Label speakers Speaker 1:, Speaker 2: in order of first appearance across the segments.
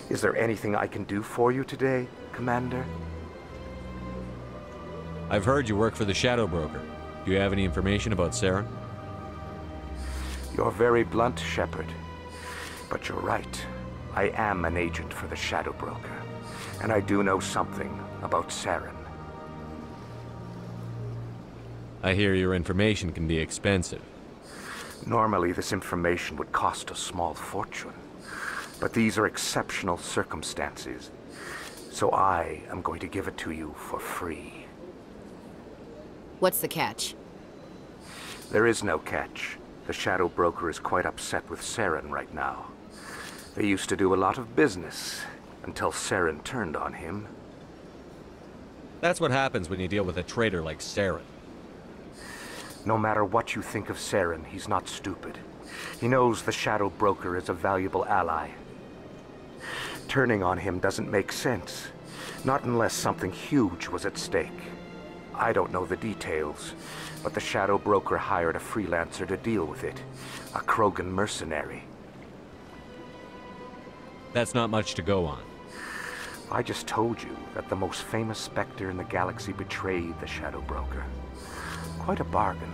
Speaker 1: Is there anything I can do for you today, Commander?
Speaker 2: I've heard you work for the Shadow Broker. Do you have any information about Saren?
Speaker 1: You're very blunt, Shepard. But you're right. I am an agent for the Shadow Broker. And I do know something about Saren.
Speaker 2: I hear your information can be expensive.
Speaker 1: Normally, this information would cost a small fortune. But these are exceptional circumstances. So I am going to give it to you for free.
Speaker 3: What's the catch?
Speaker 1: There is no catch. The Shadow Broker is quite upset with Saren right now. They used to do a lot of business, until Saren turned on him.
Speaker 2: That's what happens when you deal with a traitor like Saren.
Speaker 1: No matter what you think of Saren, he's not stupid. He knows the Shadow Broker is a valuable ally. Turning on him doesn't make sense. Not unless something huge was at stake. I don't know the details, but the Shadow Broker hired a freelancer to deal with it. A Krogan mercenary.
Speaker 2: That's not much to go on.
Speaker 1: I just told you that the most famous Spectre in the galaxy betrayed the Shadow Broker. Quite a bargain,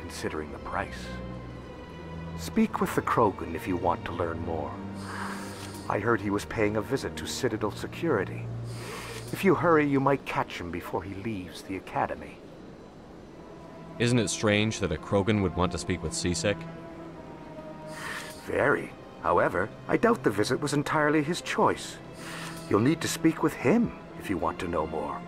Speaker 1: considering the price. Speak with the Krogan if you want to learn more. I heard he was paying a visit to Citadel security. If you hurry, you might catch him before he leaves the Academy.
Speaker 2: Isn't it strange that a Krogan would want to speak with C-Sec?
Speaker 1: Very. However, I doubt the visit was entirely his choice. You'll need to speak with him if you want to know more.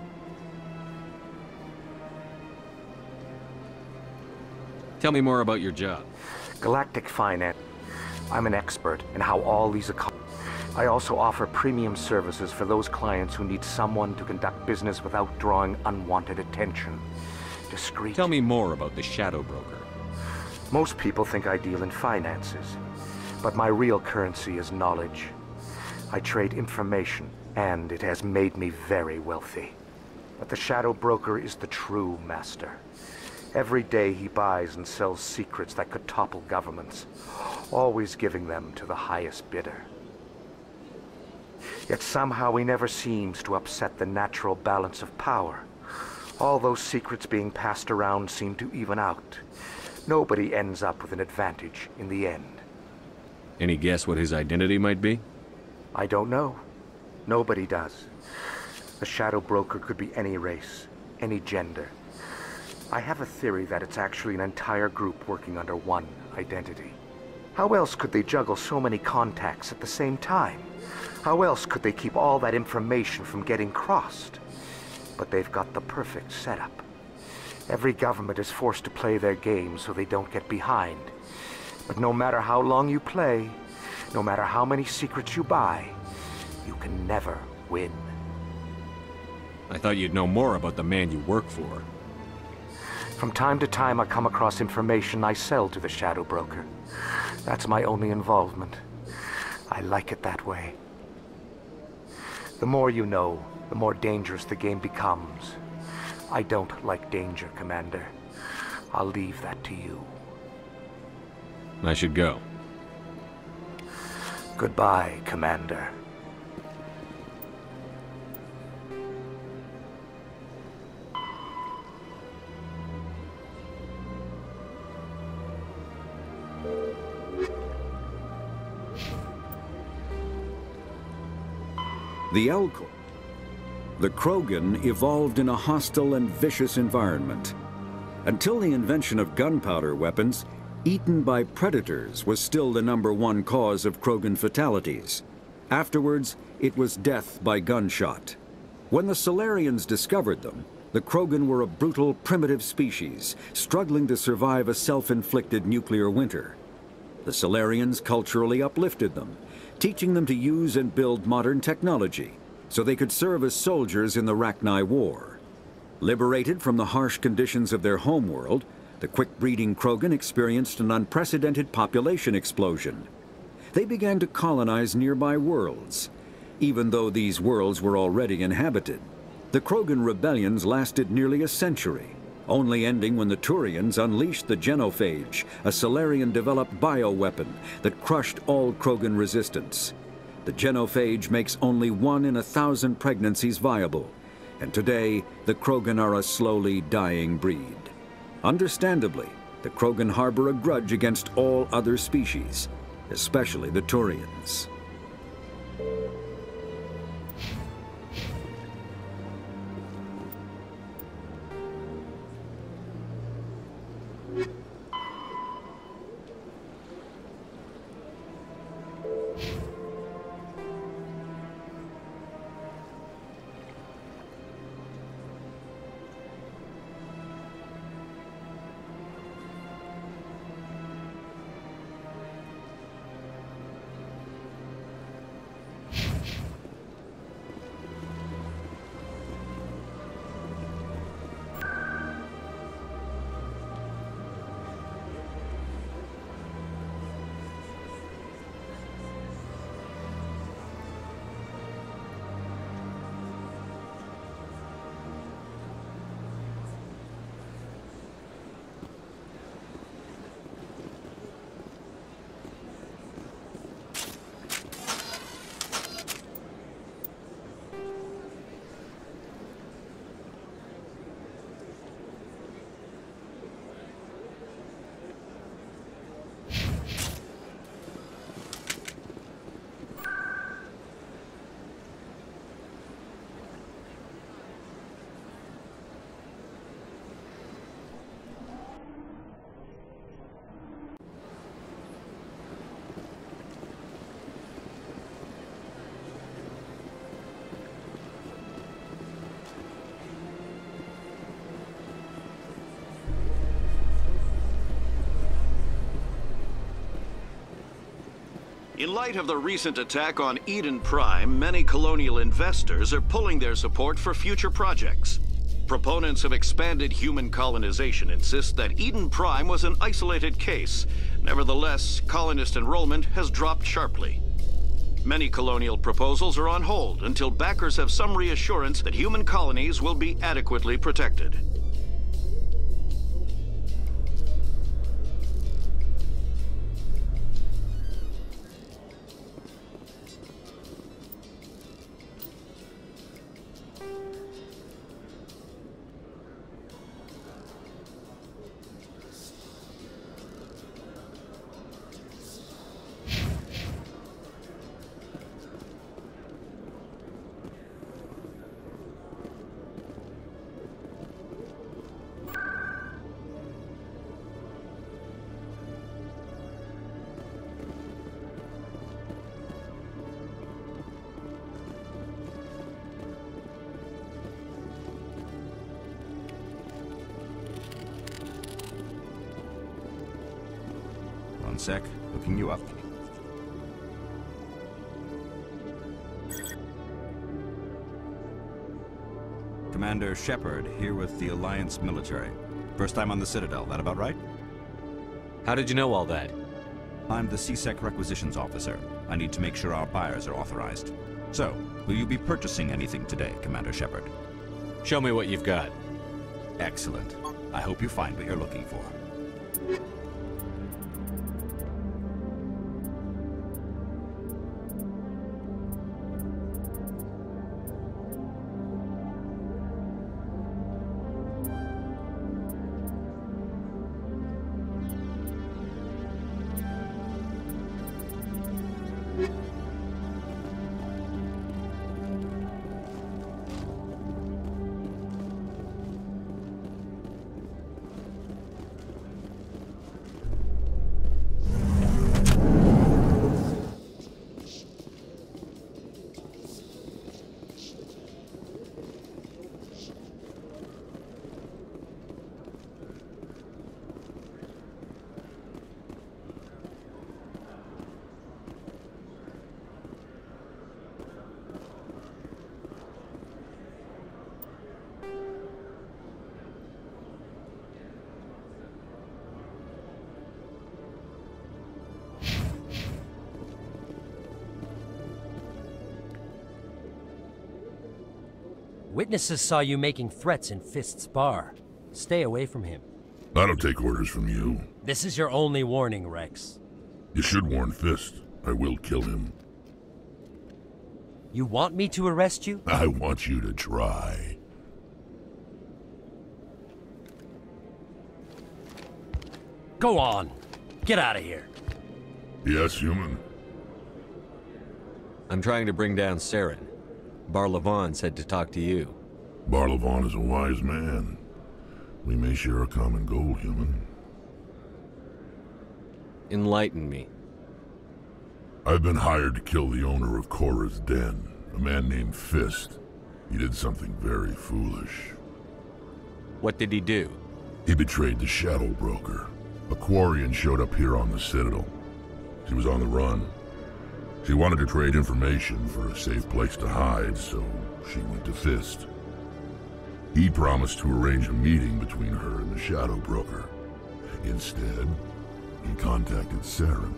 Speaker 2: Tell me more about your job.
Speaker 1: Galactic Finance. I'm an expert in how all these I also offer premium services for those clients who need someone to conduct business without drawing unwanted attention. Discreet.
Speaker 2: Tell me more about the Shadow Broker.
Speaker 1: Most people think I deal in finances, but my real currency is knowledge. I trade information, and it has made me very wealthy. But the Shadow Broker is the true master. Every day he buys and sells secrets that could topple governments, always giving them to the highest bidder. Yet somehow he never seems to upset the natural balance of power. All those secrets being passed around seem to even out. Nobody ends up with an advantage in the end.
Speaker 2: Any guess what his identity might be?
Speaker 1: I don't know. Nobody does. The Shadow Broker could be any race, any gender. I have a theory that it's actually an entire group working under one identity. How else could they juggle so many contacts at the same time? How else could they keep all that information from getting crossed? But they've got the perfect setup. Every government is forced to play their game so they don't get behind. But no matter how long you play, no matter how many secrets you buy, you can never win.
Speaker 2: I thought you'd know more about the man you work for.
Speaker 1: From time to time, I come across information I sell to the Shadow Broker. That's my only involvement. I like it that way. The more you know, the more dangerous the game becomes. I don't like danger, Commander. I'll leave that to you.
Speaker 2: I should go.
Speaker 1: Goodbye, Commander.
Speaker 4: The Elcor. The Krogan evolved in a hostile and vicious environment. Until the invention of gunpowder weapons, eaten by predators was still the #1 cause of Krogan fatalities. Afterwards, it was death by gunshot. When the Solarians discovered them, the Krogan were a brutal, primitive species, struggling to survive a self-inflicted nuclear winter. The Solarians culturally uplifted them, teaching them to use and build modern technology, so they could serve as soldiers in the Rachni War. Liberated from the harsh conditions of their homeworld, the quick-breeding Krogan experienced an unprecedented population explosion. They began to colonize nearby worlds. Even though these worlds were already inhabited, the Krogan rebellions lasted nearly a century, only ending when the Turians unleashed the Genophage, a Solarian-developed bioweapon that crushed all Krogan resistance. The genophage makes only 1 in 1,000 pregnancies viable, and today the Krogan are a slowly dying breed. Understandably, the Krogan harbor a grudge against all other species, especially the Turians.
Speaker 5: In light of the recent attack on Eden Prime, many colonial investors are pulling their support for future projects. Proponents of expanded human colonization insist that Eden Prime was an isolated case. Nevertheless, colonist enrollment has dropped sharply. Many colonial proposals are on hold until backers have some reassurance that human colonies will be adequately protected.
Speaker 6: One sec, looking you up. Commander Shepard, here with the Alliance military. First time on the Citadel, that about right?
Speaker 2: How did you know all that?
Speaker 6: I'm the CSEC requisitions officer. I need to make sure our buyers are authorized. So, will you be purchasing anything today, Commander Shepard?
Speaker 2: Show me what you've got.
Speaker 6: Excellent. I hope you find what you're looking for.
Speaker 7: Witnesses saw you making threats in Fist's bar. Stay away from him.
Speaker 8: I don't take orders from you.
Speaker 7: This is your only warning, Wrex.
Speaker 8: You should warn Fist. I will kill him.
Speaker 7: You want me to arrest you?
Speaker 8: I want you to try.
Speaker 7: Go on. Get out of here.
Speaker 8: Yes, human.
Speaker 2: I'm trying to bring down Saren. Barlavon said to talk to you.
Speaker 8: Barlavon is a wise man. We may share a common goal, human.
Speaker 2: Enlighten me.
Speaker 8: I've been hired to kill the owner of Korra's Den, a man named Fist. He did something very foolish.
Speaker 2: What did he do?
Speaker 8: He betrayed the Shadow Broker. A Quarian showed up here on the Citadel. She was on the run. She wanted to trade information for a safe place to hide, so she went to Fist. He promised to arrange a meeting between her and the Shadow Broker. Instead, he contacted Saren.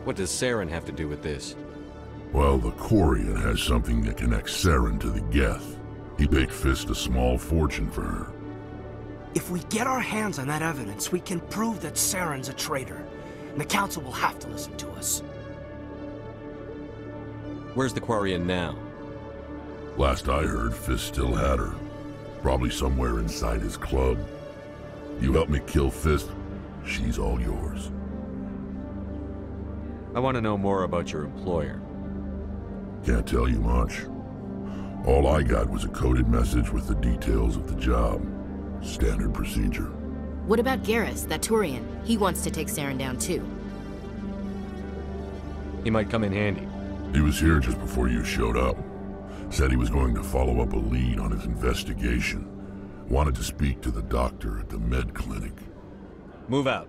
Speaker 2: What does Saren have to do with this?
Speaker 8: Well, the Quarian has something that connects Saren to the Geth. He paid Fist a small fortune for her.
Speaker 9: If we get our hands on that evidence, we can prove that Saren's a traitor. And the Council will have to listen to us.
Speaker 2: Where's the Quarian now?
Speaker 8: Last I heard, Fist still had her. Probably somewhere inside his club. You help me kill Fist, she's all yours.
Speaker 2: I want to know more about your employer.
Speaker 8: Can't tell you much. All I got was a coded message with the details of the job. Standard procedure.
Speaker 3: What about Garrus, that Turian? He wants to take Saren down too.
Speaker 2: He might come in handy.
Speaker 8: He was here just before you showed up. Said he was going to follow up a lead on his investigation. Wanted to speak to the doctor at the med clinic.
Speaker 2: Move out.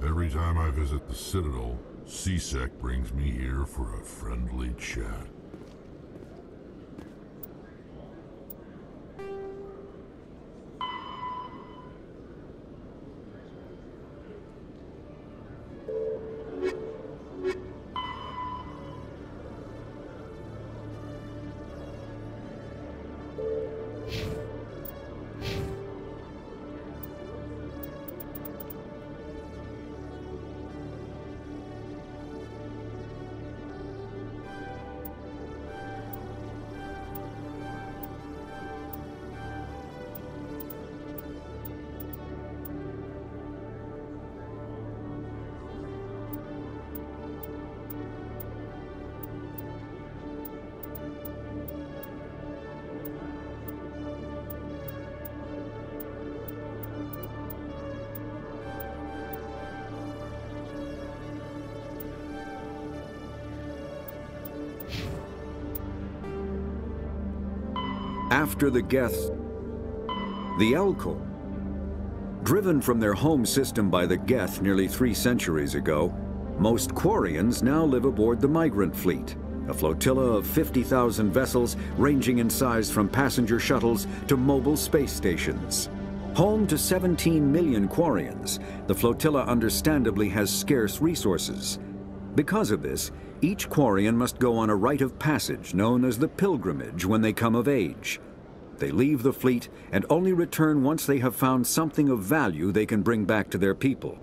Speaker 8: Every time I visit the Citadel, C-Sec brings me here for a friendly chat.
Speaker 4: After the Geth, the Elko. Driven from their home system by the Geth nearly 3 centuries ago, most Quarians now live aboard the Migrant Fleet, a flotilla of 50,000 vessels ranging in size from passenger shuttles to mobile space stations. Home to 17 million Quarians, the flotilla understandably has scarce resources. Because of this, each Quarian must go on a rite of passage known as the pilgrimage when they come of age. They leave the fleet and only return once they have found something of value they can bring back to their people.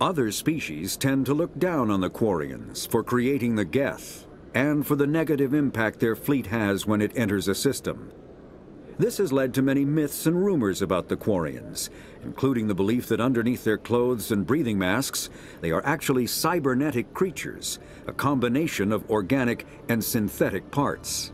Speaker 4: Other species tend to look down on the Quarians for creating the Geth and for the negative impact their fleet has when it enters a system. This has led to many myths and rumors about the Quarians, including the belief that underneath their clothes and breathing masks, they are actually cybernetic creatures, a combination of organic and synthetic parts.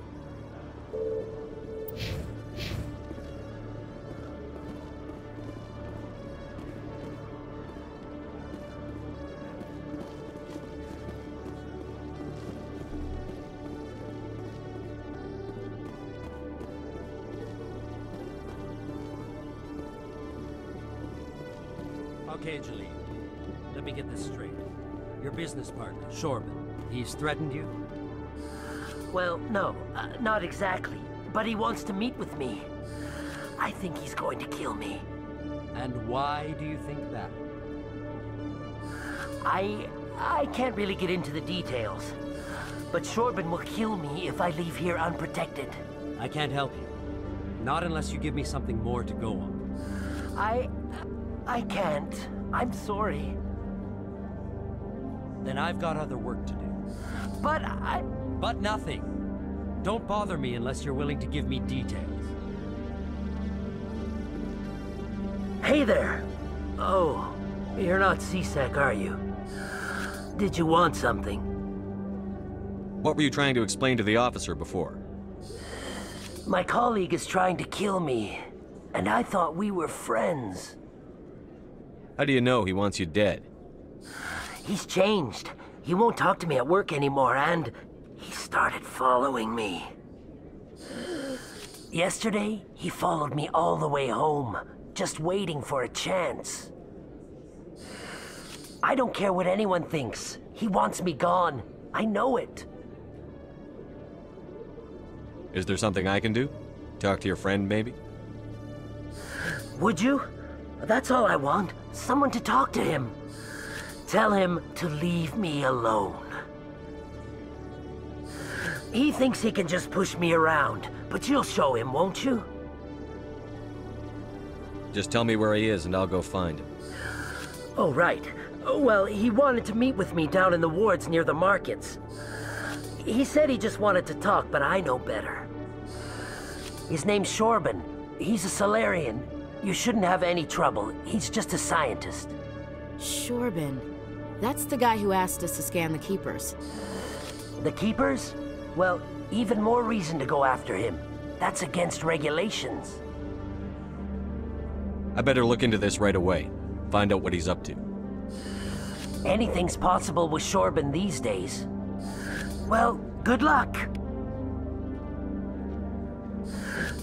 Speaker 7: Okay, Jaleel. Let me get this straight. Your business partner, Shorban, he's threatened you?
Speaker 10: Well, no, not exactly. But he wants to meet with me. I think he's going to kill me.
Speaker 7: And why do you think that?
Speaker 10: I I can't really get into the details. But Shorben will kill me if I leave here unprotected.
Speaker 7: I can't help you. Not unless you give me something more to go on.
Speaker 10: I can't. I'm sorry.
Speaker 7: Then I've got other work to do.
Speaker 10: But
Speaker 7: But nothing. Don't bother me unless you're willing to give me details.
Speaker 10: Hey there! Oh, you're not CSEC, are you? Did you want something?
Speaker 2: What were you trying to explain to the officer before?
Speaker 10: My colleague is trying to kill me, and I thought we were friends.
Speaker 2: How do you know he wants you dead?
Speaker 10: He's changed. He won't talk to me at work anymore, and he started following me. Yesterday, he followed me all the way home, just waiting for a chance. I don't care what anyone thinks. He wants me gone. I know it.
Speaker 2: Is there something I can do? Talk to your friend, maybe?
Speaker 10: Would you? That's all I want. Someone to talk to him. Tell him to leave me alone. He thinks he can just push me around, but you'll show him, won't you?
Speaker 2: Just tell me where he is and I'll go find him.
Speaker 10: Oh, right. Well, he wanted to meet with me down in the wards near the markets. He said he just wanted to talk, but I know better. His name's Shorben. He's a Solarian. You shouldn't have any trouble. He's just a scientist.
Speaker 3: Shorben. That's the guy who asked us to scan the Keepers.
Speaker 10: The Keepers? Well, even more reason to go after him. That's against regulations.
Speaker 2: I better look into this right away. Find out what he's up to.
Speaker 10: Anything's possible with Shorben these days. Well, good luck.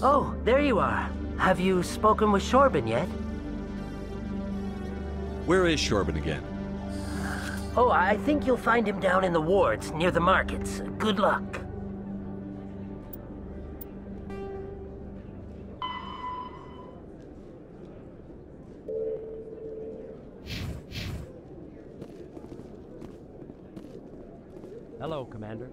Speaker 10: Oh, there you are. Have you spoken with Shorben yet?
Speaker 2: Where is Shorben again?
Speaker 10: Oh, I think you'll find him down in the wards, near the markets. Good luck.
Speaker 7: Hello, Commander.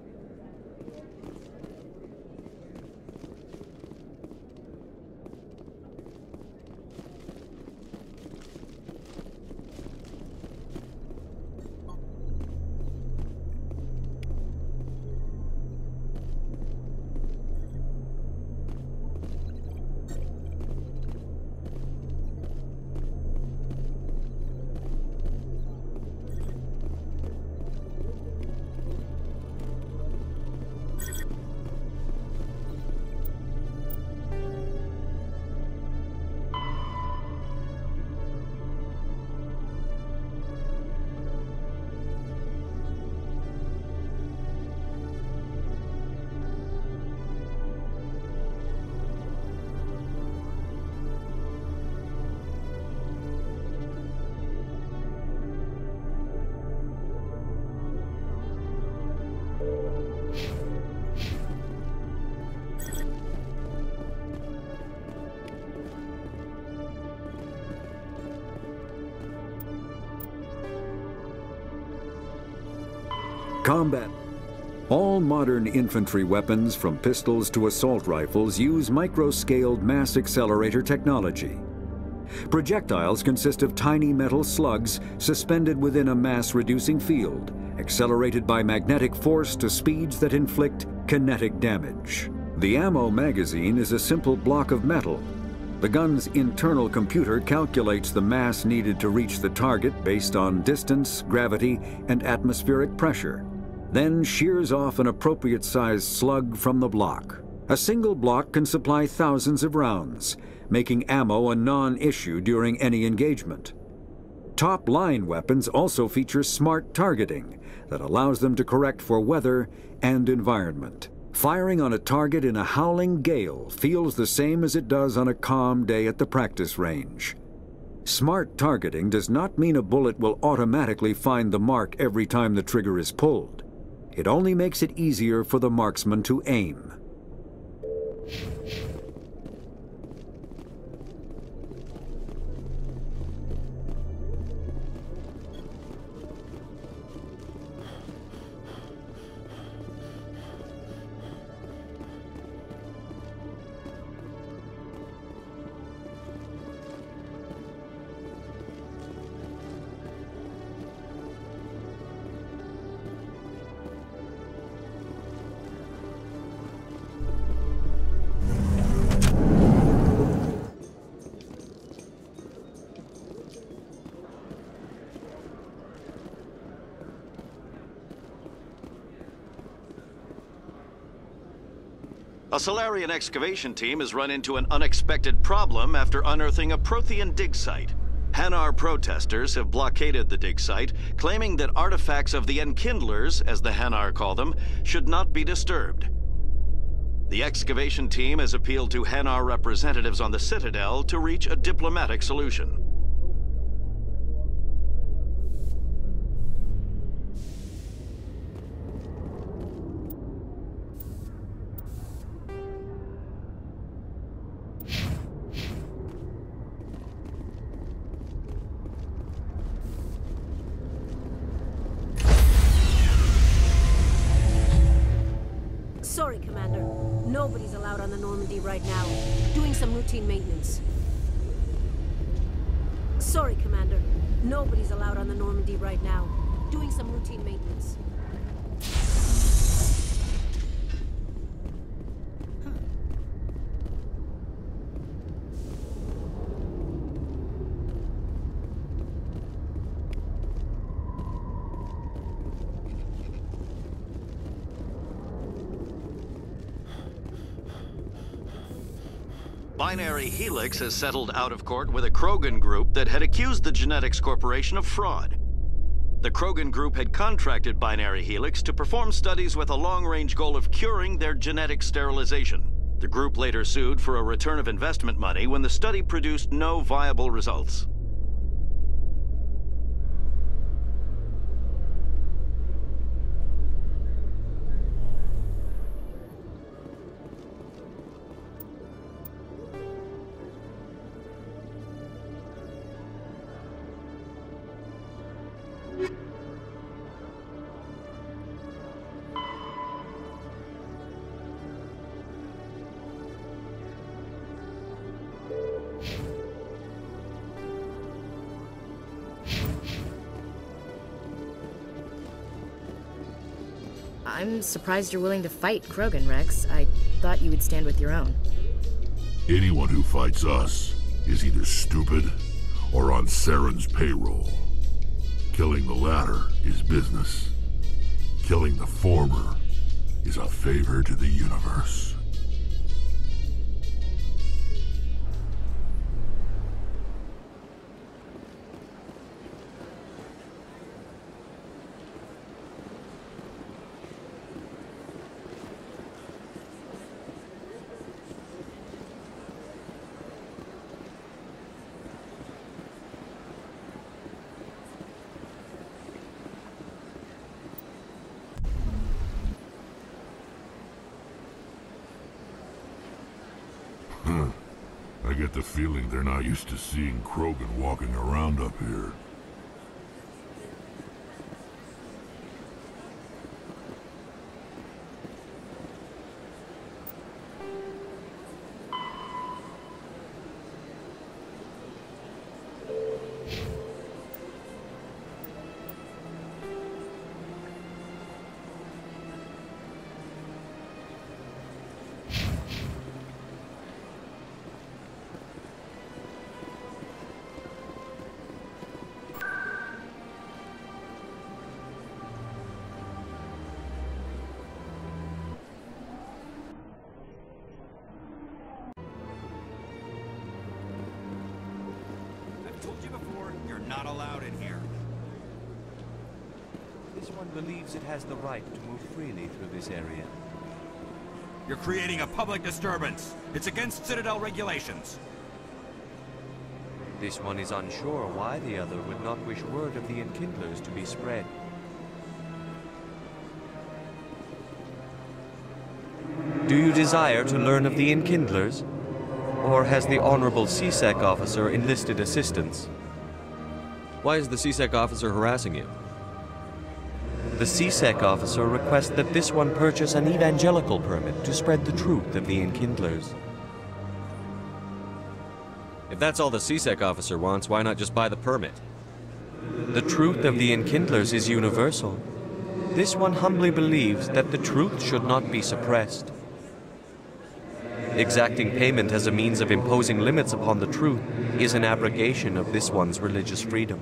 Speaker 4: Combat. All modern infantry weapons, from pistols to assault rifles, use micro-scaled mass accelerator technology. Projectiles consist of tiny metal slugs suspended within a mass-reducing field, accelerated by magnetic force to speeds that inflict kinetic damage. The ammo magazine is a simple block of metal. The gun's internal computer calculates the mass needed to reach the target based on distance, gravity, and atmospheric pressure, then shears off an appropriate-sized slug from the block. A single block can supply thousands of rounds, making ammo a non-issue during any engagement. Top-line weapons also feature smart targeting that allows them to correct for weather and environment. Firing on a target in a howling gale feels the same as it does on a calm day at the practice range. Smart targeting does not mean a bullet will automatically find the mark every time the trigger is pulled. It only makes it easier for the marksman to aim.
Speaker 5: A Solarian excavation team has run into an unexpected problem after unearthing a Prothean dig site. Hanar protesters have blockaded the dig site, claiming that artifacts of the Enkindlers, as the Hanar call them, should not be disturbed. The excavation team has appealed to Hanar representatives on the Citadel to reach a diplomatic solution.
Speaker 11: Sorry, Commander. Nobody's allowed on the Normandy right now. Doing some routine maintenance. Sorry, Commander. Nobody's allowed on the Normandy right now. Doing some routine maintenance.
Speaker 5: Binary Helix has settled out of court with a Krogan group that had accused the Genetics Corporation of fraud. The Krogan group had contracted Binary Helix to perform studies with a long-range goal of curing their genetic sterilization. The group later sued for a return of investment money when the study produced no viable results.
Speaker 12: I'm surprised you're willing to fight Krogan, Wrex. I thought you would stand with your own.
Speaker 8: Anyone who fights us is either stupid or on Saren's payroll. Killing the latter is business. Killing the former is a favor to the universe. I get the feeling they're not used to seeing Krogan walking around up here.
Speaker 6: Not allowed in here.
Speaker 13: This one believes it has the right to move freely through this area.
Speaker 6: You're creating a public disturbance. It's against Citadel regulations.
Speaker 13: This one is unsure why the other would not wish word of the Enkindlers to be spread. Do you desire to learn of the Enkindlers? Or has the Honorable C-Sec officer enlisted assistance?
Speaker 2: Why is the C-Sec officer harassing you?
Speaker 13: The C-Sec officer requests that this one purchase an evangelical permit to spread the truth of the Enkindlers.
Speaker 2: If that's all the C-Sec officer wants, why not just buy the permit?
Speaker 13: The truth of the Enkindlers is universal. This one humbly believes that the truth should not be suppressed. Exacting payment as a means of imposing limits upon the truth is an abrogation of this one's religious freedom.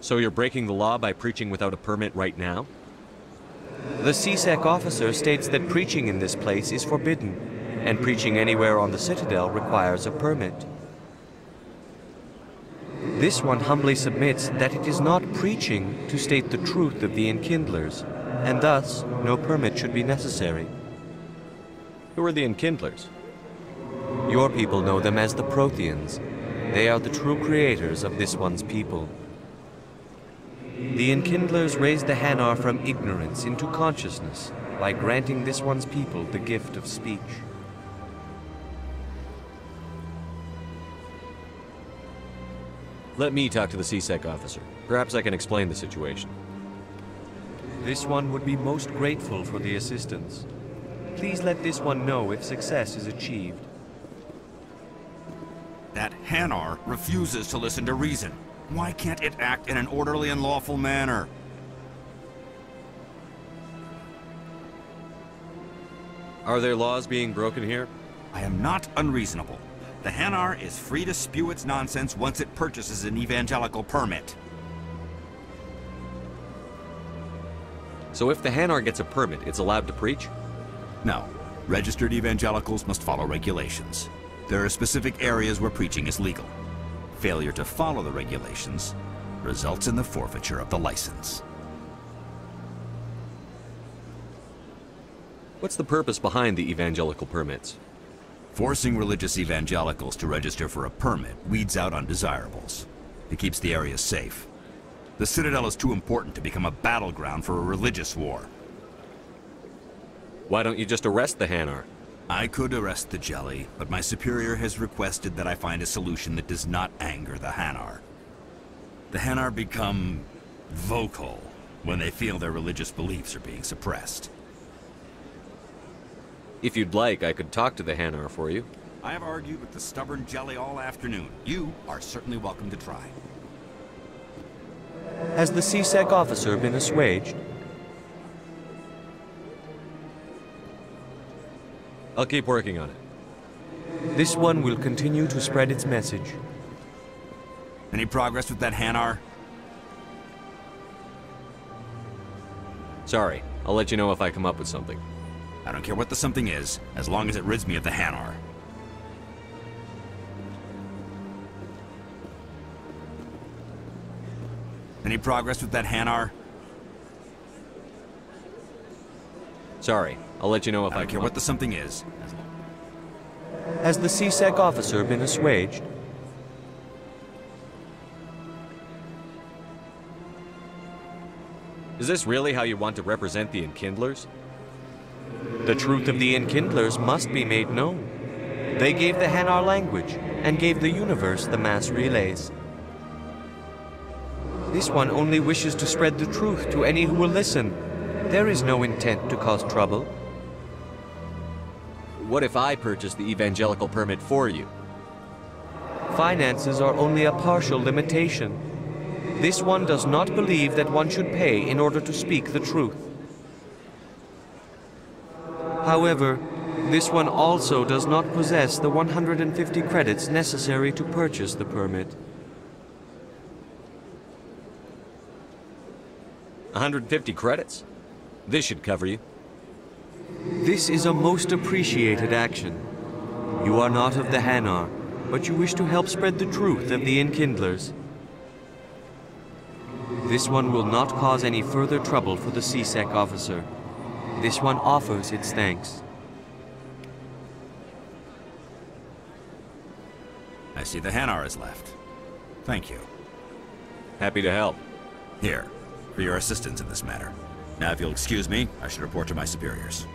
Speaker 2: So you're breaking the law by preaching without a permit right now?
Speaker 13: The CSEC officer states that preaching in this place is forbidden, and preaching anywhere on the Citadel requires a permit. This one humbly submits that it is not preaching to state the truth of the Enkindlers, and thus no permit should be necessary.
Speaker 2: Who are the Enkindlers?
Speaker 13: Your people know them as the Protheans. They are the true creators of this one's people. The Enkindlers raised the Hanar from ignorance into consciousness by granting this one's people the gift of speech.
Speaker 2: Let me talk to the CSEC officer. Perhaps I can explain the situation.
Speaker 13: This one would be most grateful for the assistance. Please let this one know if success is achieved.
Speaker 6: That Hanar refuses to listen to reason. Why can't it act in an orderly and lawful manner?
Speaker 2: Are there laws being broken here?
Speaker 6: I am not unreasonable. The Hanar is free to spew its nonsense once it purchases an evangelical permit.
Speaker 2: So if the Hanar gets a permit, it's allowed to preach?
Speaker 6: No. Registered evangelicals must follow regulations. There are specific areas where preaching is legal. Failure to follow the regulations results in the forfeiture of the license.
Speaker 2: What's the purpose behind the evangelical permits?
Speaker 6: Forcing religious evangelicals to register for a permit weeds out undesirables. It keeps the area safe. The Citadel is too important to become a battleground for a religious war.
Speaker 2: Why don't you just arrest the Hanar?
Speaker 6: I could arrest the Jelly, but my superior has requested that I find a solution that does not anger the Hanar. The Hanar become vocal when they feel their religious beliefs are being suppressed.
Speaker 2: If you'd like, I could talk to the Hanar for you.
Speaker 6: I have argued with the stubborn Jelly all afternoon. You are certainly welcome to try.
Speaker 13: Has the CSEC officer been assuaged?
Speaker 2: I'll keep working on it.
Speaker 13: This one will continue to spread its message.
Speaker 6: Any progress with that Hanar?
Speaker 2: Sorry, I'll let you know if I come up with something.
Speaker 6: I don't care what the something is, as long as it rids me of the Hanar. Any progress with that Hanar?
Speaker 2: Sorry, I'll let you know if
Speaker 6: I don't care what the something is.
Speaker 13: Has the CSEC officer been assuaged?
Speaker 2: Is this really how you want to represent the Enkindlers?
Speaker 13: The truth of the Enkindlers must be made known. They gave the Hanar language, and gave the universe the mass relays. This one only wishes to spread the truth to any who will listen. There is no intent to cause trouble.
Speaker 2: What if I purchase the evangelical permit for you?
Speaker 13: Finances are only a partial limitation. This one does not believe that one should pay in order to speak the truth. However, this one also does not possess the 150 credits necessary to purchase the permit.
Speaker 2: 150 credits? This should cover you.
Speaker 13: This is a most appreciated action. You are not of the Hanar, but you wish to help spread the truth of the Enkindlers. This one will not cause any further trouble for the CSEC officer. This one offers its thanks.
Speaker 6: I see the Hanar is left. Thank you.
Speaker 2: Happy to help.
Speaker 6: Here, for your assistance in this matter. Now, if you'll excuse me, I should report to my superiors.